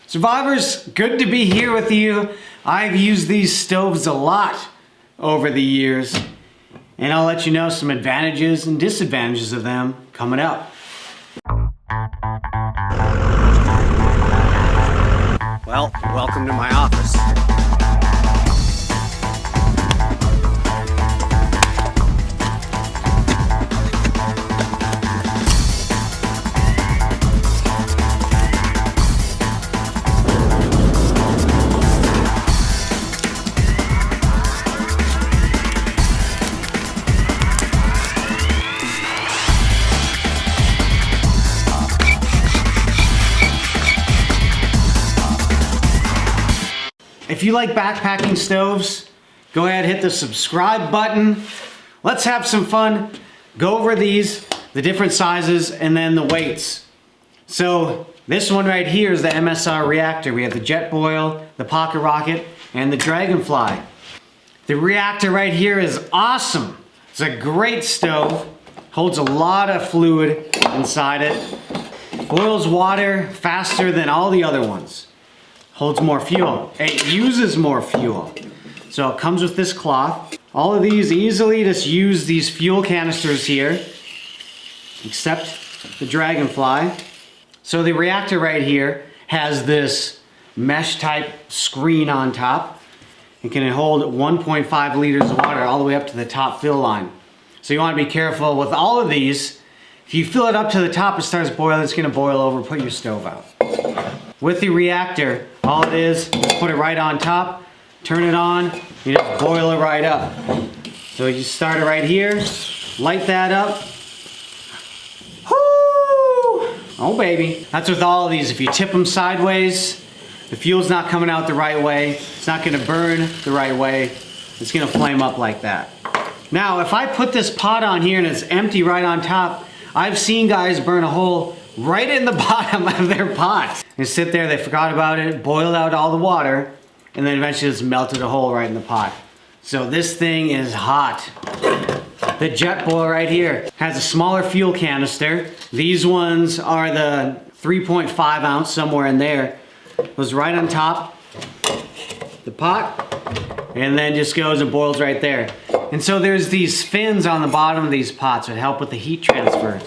Survivors, good to be here with you. I've used these stoves a lot over the years, and I'll let you know some advantages and disadvantages of them coming up. Well, welcome to my office. If you like backpacking stoves, go ahead, hit the subscribe button. Let's have some fun. Go over these, the different sizes, and then the weights. So this one right here is the Msr Reactor. We have the Jetboil, the Pocket Rocket, and the Dragonfly. The Reactor right here is awesome. It's a great stove. Holds a lot of fluid inside it. Boils water faster than all the other ones. Holds more fuel. It uses more fuel. So it comes with this cloth. All of these easily just use these fuel canisters here, except the Dragonfly. So the Reactor right here has this mesh type screen on top. It can hold 1.5 liters of water all the way up to the top fill line. So you want to be careful with all of these. If you fill it up to the top, it starts boiling, it's going to boil over, put your stove out. With the Reactor, all it is put it right on top, turn it on, you just boil it right up. So you start it right here, light that up. Whoo! Oh baby. That's with all of these. If you tip them sideways, the fuel's not coming out the right way, it's not gonna burn the right way, it's gonna flame up like that. Now, if I put this pot on here and it's empty right on top, I've seen guys burn a hole right in the bottom of their pot. They sit there, they forgot about it, boiled out all the water, and then eventually just melted a hole right in the pot. So this thing is hot. The Jetboil right here has a smaller fuel canister. These ones are the 3.5 ounce, somewhere in there. Goes right on top, the pot, and then just goes and boils right there. And so there's these fins on the bottom of these pots that help with the heat transfer.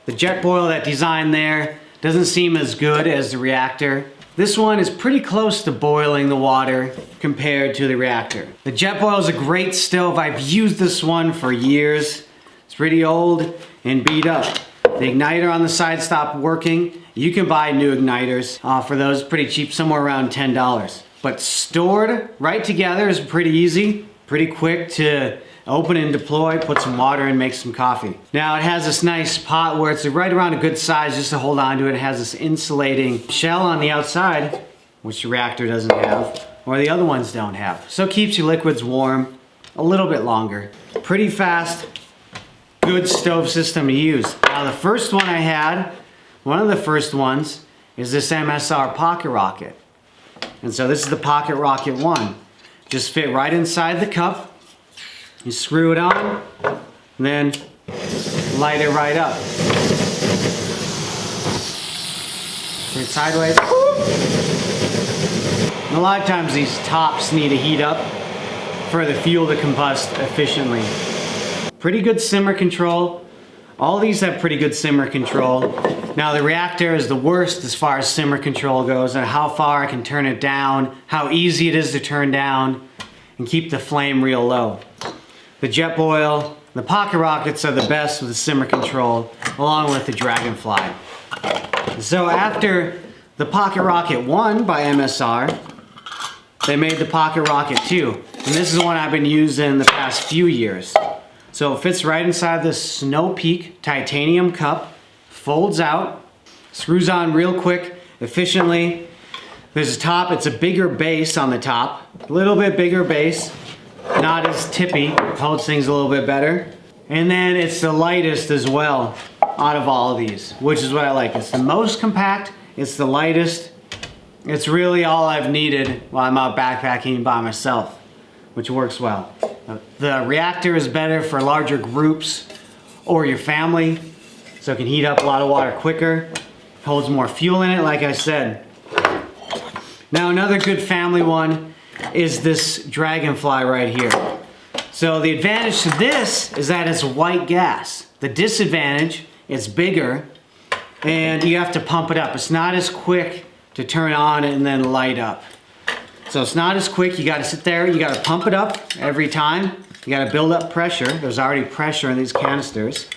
The Jetboil, that design there, doesn't seem as good as the Reactor. This one is pretty close to boiling the water compared to the Reactor. The Jetboil is a great stove. I've used this one for years. It's pretty old and beat up. The igniter on the side stopped working. You can buy new igniters for those pretty cheap, somewhere around $10. But stored right together is pretty easy, pretty quick to open and deploy, put some water in, make some coffee. Now it has this nice pot where it's right around a good size just to hold on to it. It has this insulating shell on the outside, which the Reactor doesn't have, or the other ones don't have. So it keeps your liquids warm a little bit longer. Pretty fast, good stove system to use. Now the first one I had, one of the first ones, is this Msr Pocket Rocket. And so this is the Pocket Rocket 1. Just fit right inside the cup. You screw it on, and then light it right up. Turn it sideways. And a lot of times these tops need to heat up for the fuel to combust efficiently. Pretty good simmer control. All these have pretty good simmer control. Now the Reactor is the worst as far as simmer control goes, and how far I can turn it down, how easy it is to turn down, and keep the flame real low. The Jetboil, the Pocket Rockets are the best with the simmer control, along with the Dragonfly. So after the Pocket Rocket 1 by Msr, they made the Pocket Rocket 2. And this is one I've been using the past few years. So it fits right inside this Snow Peak titanium cup, folds out, screws on real quick, efficiently. There's a top, it's a bigger base on the top, a little bit bigger base. Not as tippy, holds things a little bit better. And then it's the lightest as well out of all of these, which is what I like. It's the most compact, it's the lightest. It's really all I've needed while I'm out backpacking by myself, which works well. The Reactor is better for larger groups or your family, so it can heat up a lot of water quicker. Holds more fuel in it, like I said. Now another good family one is this Dragonfly right here. So the advantage to this is that it's white gas. The disadvantage, it's bigger and you have to pump it up. It's not as quick to turn on and then light up. So it's not as quick. You got to sit there, you got to pump it up every time. You got to build up pressure. There's already pressure in these canisters.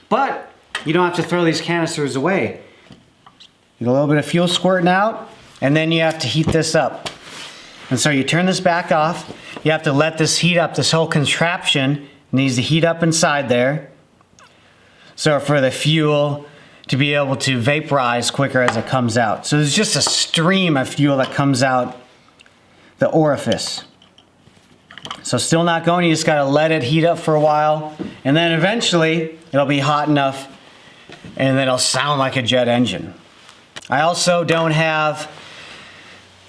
But you don't have to throw these canisters away. Get a little bit of fuel squirting out, and then you have to heat this up. And so you turn this back off. You have to let this heat up. This whole contraption needs to heat up inside there. So for the fuel to be able to vaporize quicker as it comes out. So there's just a stream of fuel that comes out the orifice. So still not going, you just gotta let it heat up for a while, and then eventually it'll be hot enough and then it'll sound like a jet engine. I also don't have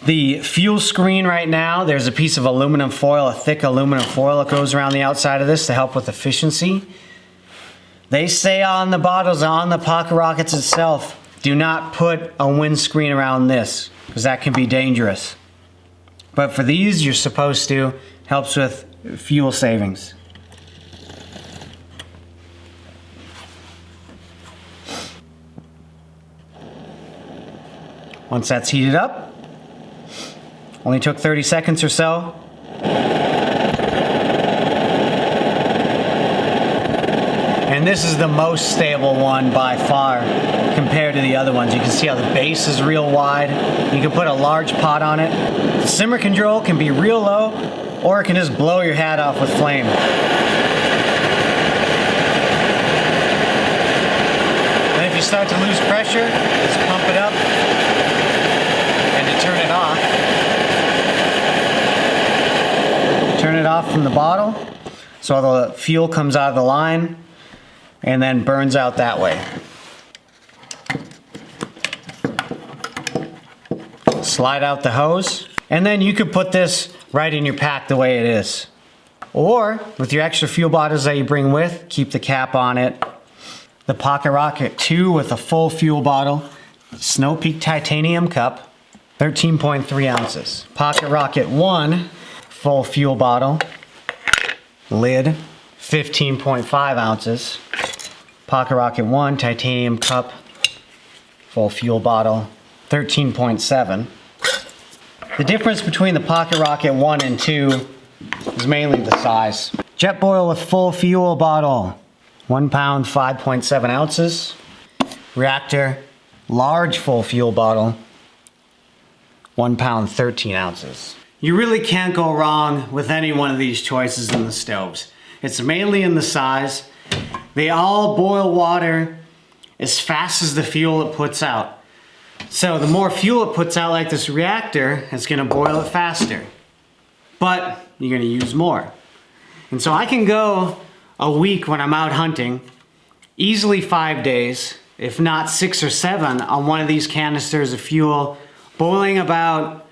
the fuel screen right now. There's a piece of aluminum foil, a thick aluminum foil that goes around the outside of this to help with efficiency. They say on the bottles, on the Pocket Rockets itself, do not put a windscreen around this, because that can be dangerous. But for these, you're supposed to. Helps with fuel savings. Once that's heated up, only took 30 seconds or so. And this is the most stable one by far compared to the other ones. You can see how the base is real wide. You can put a large pot on it. The simmer control can be real low, or it can just blow your hat off with flame. And if you start to lose pressure, just pump it up. And to turn it off from the bottle, so all the fuel comes out of the line and then burns out that way. Slide out the hose, and then you could put this right in your pack the way it is. Or with your extra fuel bottles that you bring with, keep the cap on it. The Pocket Rocket 2 with a full fuel bottle, Snow Peak titanium cup, 13.3 ounces. Pocket Rocket 1, full fuel bottle, lid, 15.5 ounces. Pocket Rocket 1, titanium cup, full fuel bottle, 13.7. The difference between the Pocket Rocket 1 and 2 is mainly the size. Jetboil with full fuel bottle, 1 pound, 5.7 ounces. Reactor, large full fuel bottle, 1 pound, 13 ounces. You really can't go wrong with any one of these choices in the stoves. It's mainly in the size. They all boil water as fast as the fuel it puts out. So the more fuel it puts out, like this reactor, it's gonna boil it faster. But you're gonna use more. And so I can go a week when I'm out hunting, easily 5 days, if not 6 or 7, on one of these canisters of fuel, boiling about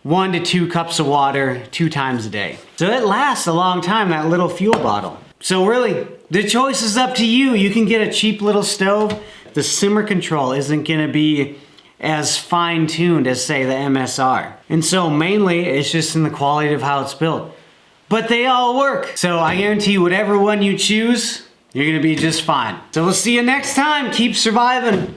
1 to 2 cups of water 2 times a day. So it lasts a long time, that little fuel bottle. So really, the choice is up to you. You can get a cheap little stove. The simmer control isn't gonna be as fine-tuned as, say, the MSR. And so mainly, it's just in the quality of how it's built. But they all work. So I guarantee you, whatever one you choose, you're gonna be just fine. So we'll see you next time. Keep surviving.